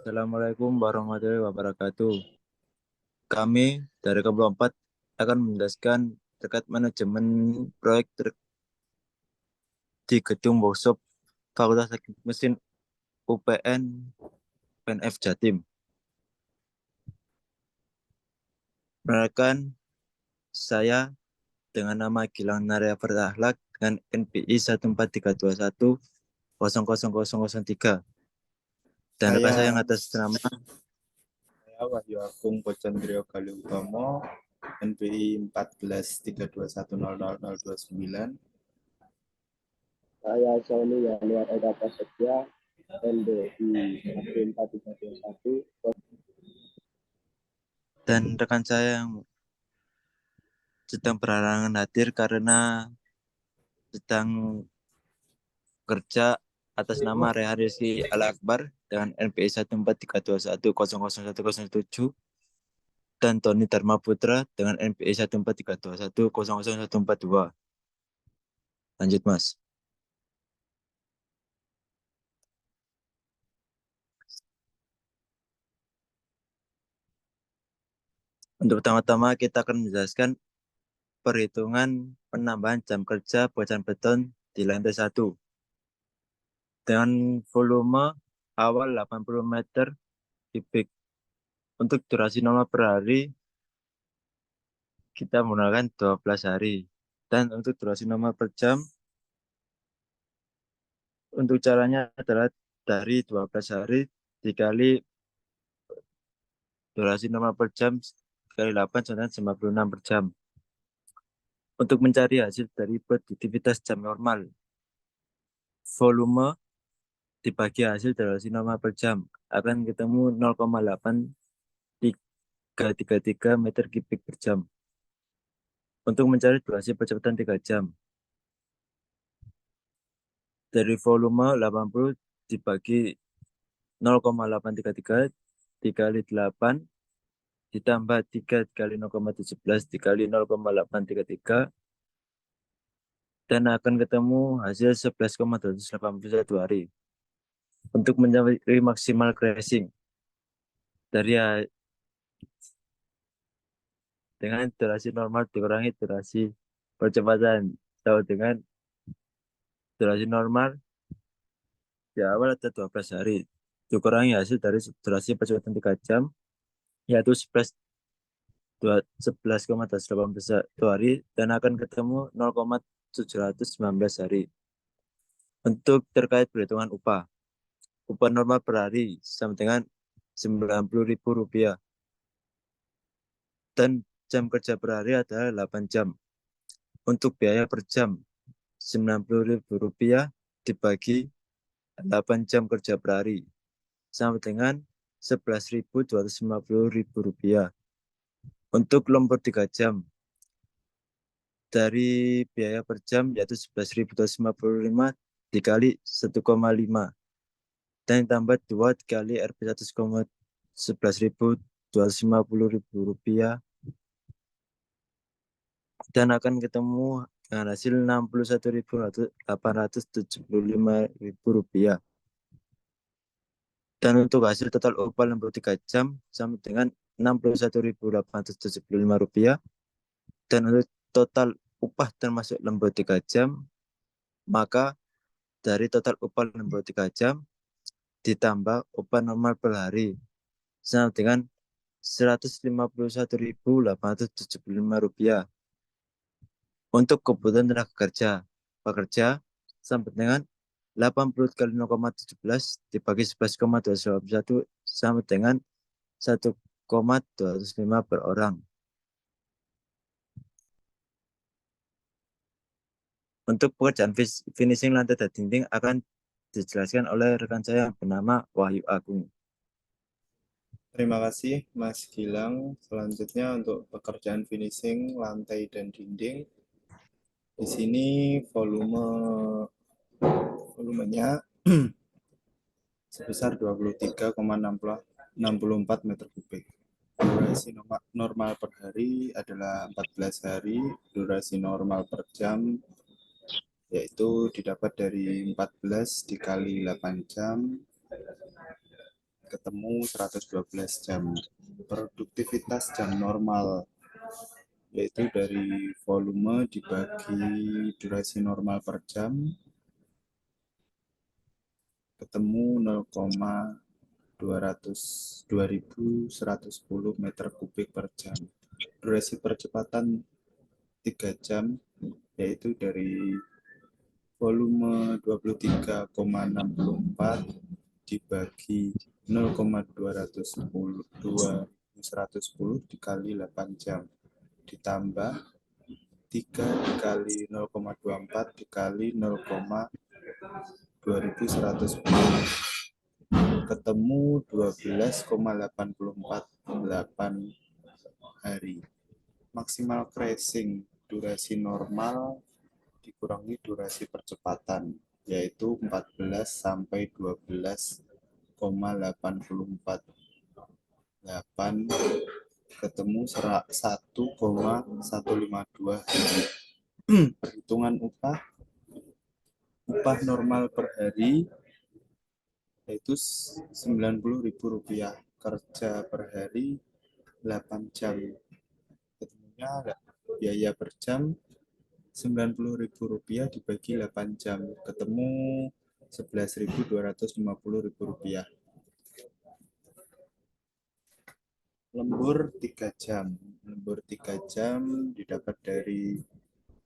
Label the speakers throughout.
Speaker 1: Assalamualaikum warahmatullahi wabarakatuh. Kami dari kelompok 4 akan menjelaskan terkait manajemen proyek di gedung workshop Fakultas Teknik Mesin UPN PNF Jatim. Perkenalkan, saya dengan nama Gilang Narya Bertahlak dengan NPI 14321 dan rekan saya
Speaker 2: Saya,
Speaker 1: yang atas nama
Speaker 2: saya Wahyu Agung Pocondrio Galutomo, NPI 1432100029.
Speaker 3: Saya Sony Yanuar Eka Prasetya, NDI 4321.
Speaker 1: dan rekan saya yang sedang berhalangan hadir karena sedang kerja atas nama Rehan Rizky Al Akbar dengan NPI 14321000107 dan Tony Dharma Putra dengan NPI 14321000142. Lanjut, Mas. Untuk pertama-tama kita akan menjelaskan perhitungan penambahan jam kerja bocan beton di lantai 1 dengan volume awal 80 meter kubik. Untuk durasi normal per hari kita menggunakan 12 hari, dan untuk durasi normal per jam untuk caranya adalah dari 12 hari dikali durasi normal per jam kali 8 sama 96 per jam. Untuk mencari hasil dari produktivitas jam normal, volume dibagi hasil durasi normal per jam akan ketemu 0,8333 meter kubik per jam. Untuk mencari durasi percepatan 3 jam, dari volume 80 dibagi 0,833 dikali 8 ditambah 3 kali 0,17 dikali 0,833 dan akan ketemu hasil 11,281 hari. Untuk mencari maksimal crashing dari dengan durasi normal dikurangi durasi percepatan, atau dengan durasi normal di awal ada 12 hari dikurangi hasil dari durasi percepatan 3 jam yaitu 11,281 hari dan akan ketemu 0,719 hari. Untuk terkait perhitungan upah normal per hari sama dengan Rp90.000 dan jam kerja per hari adalah 8 jam. Untuk biaya per jam Rp90.000 dibagi 8 jam kerja per hari sama dengan Rp11.250.000. Untuk lembur 3 jam dari biaya per jam yaitu 11.255 dikali 1,5 dan ditambah 2 kali Rp 11.250.000 dan akan ketemu dengan hasil Rp61.875.000. Dan untuk hasil total upah lembur 3 jam sama dengan Rp61.875. Dan untuk total upah termasuk lembur 3 jam, maka dari total upah lembur 3 jam ditambah upah normal per hari sama dengan Rp151.875. Untuk kebutuhan tenaga kerja pekerja sama dengan 80 kali 0,17 dibagi 11,291 sama dengan 1,205 per orang. Untuk pekerjaan finishing lantai dan dinding akan dijelaskan oleh rekan saya yang bernama Wahyu Agung.
Speaker 2: Terima kasih Mas Gilang. Selanjutnya untuk pekerjaan finishing lantai dan dinding. Di sini volumenya sebesar 23,64 meter kubik. Durasi normal per hari adalah 14 hari, durasi normal per jam yaitu didapat dari 14 dikali 8 jam ketemu 112 jam. Produktivitas jam normal, yaitu dari volume dibagi durasi normal per jam, ketemu 2110 meter kubik per jam. Durasi percepatan 3 jam, yaitu dari volume 23,64 dibagi 0,210 dikali 8 jam, ditambah 3 dikali 0,24 dikali 0,2110, ketemu 12,848 hari. Maksimal crashing durasi normal dikurangi durasi percepatan, yaitu 14 sampai 12,848, ketemu 1,152 hari. Perhitungan upah normal per hari yaitu Rp90.000, kerja per hari 8 jam, ketemunya biaya per jam Rp90.000 dibagi 8 jam, ketemu Rp11.250. Lembur 3 jam. Lembur 3 jam didapat dari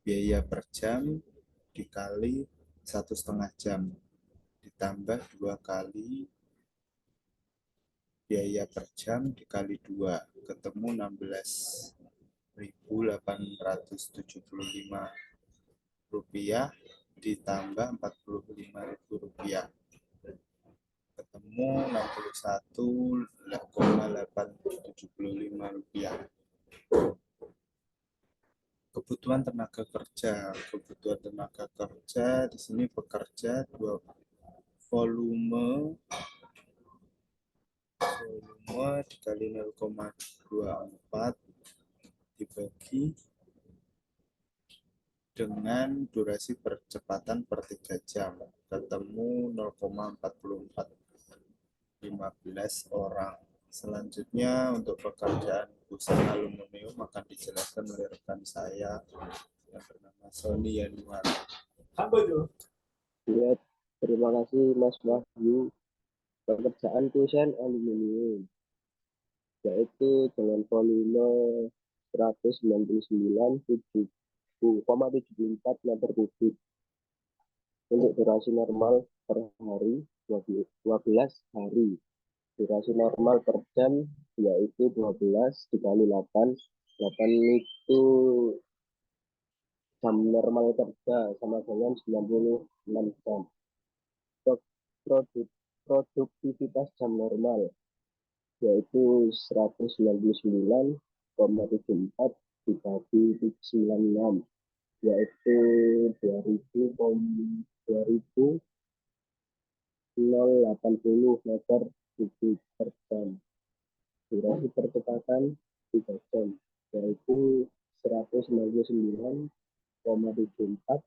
Speaker 2: biaya per jam dikali 1,5 jam, ditambah 2 kali biaya per jam dikali 2, ketemu Rp16.875 ditambah Rp45.000, ketemu Rp61,875. Kebutuhan tenaga kerja. Kebutuhan tenaga kerja di sini bekerja volume dikali 0,24 dibagi dengan durasi percepatan per 3 jam, ketemu 0,4415 orang. Selanjutnya untuk pekerjaan usaha aluminium akan dijelaskan oleh rekan saya yang bernama Sony Yanuar.
Speaker 3: Ya, terima kasih Mas Wahyu. Pekerjaan kusen aluminium yaitu dengan volume 199,74 meter kubik untuk durasi normal per hari 12 hari. Durasi normal per jam yaitu 12 dikali 8. 8 itu jam normal kerja sama dengan 96 jam. Produktivitas jam normal yaitu 199,74 dibagi 96, yaitu 2080 meter kubik per jam. Durasi percepatan 3 jam, yaitu 199,74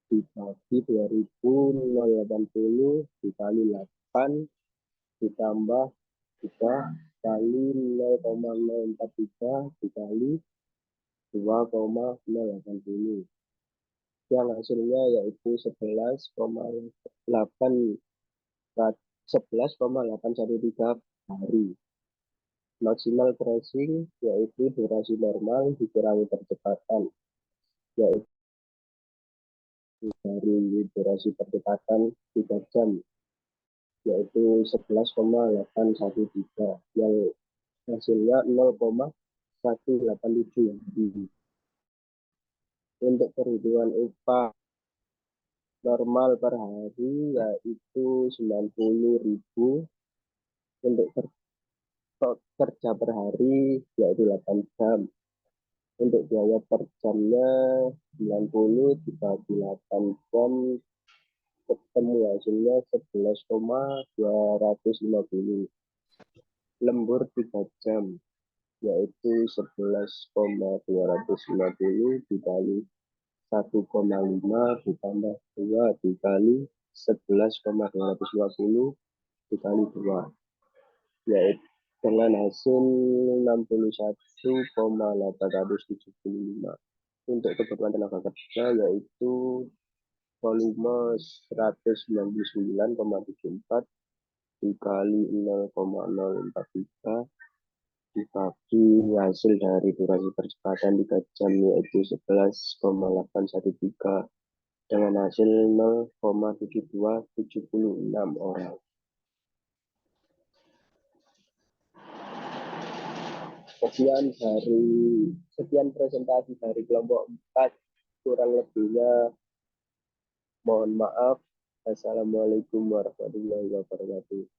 Speaker 3: dibagi 2080 dikali 8 ditambah 3 kali 0,043 dikali 2,080, yang hasilnya yaitu 11,813 hari. Maksimal crashing yaitu durasi normal dikurangi percepatan, yaitu dari durasi percepatan 3 jam, yaitu 11,813, yang hasilnya 0,187 hari. Untuk perhitungan upah normal per hari yaitu 90.000, untuk kerja per hari yaitu 8 jam. Untuk biaya per jamnya 90 dibagi 8 jam, ketemu hasilnya 11,250. Lembur 3 jam yaitu 11,250 dikali 1,5 ditambah 2 dikali 11,250 dikali 2, yaitu dengan hasil 61,875. Untuk kebutuhan tenaga kerja yaitu volume 199,74 dikali 0,043 dibagi hasil dari durasi percepatan 3 jam yaitu 11,813 dengan hasil 0,7276 orang. Sekian presentasi dari kelompok 4, kurang lebihnya mohon maaf. Assalamualaikum warahmatullahi wabarakatuh.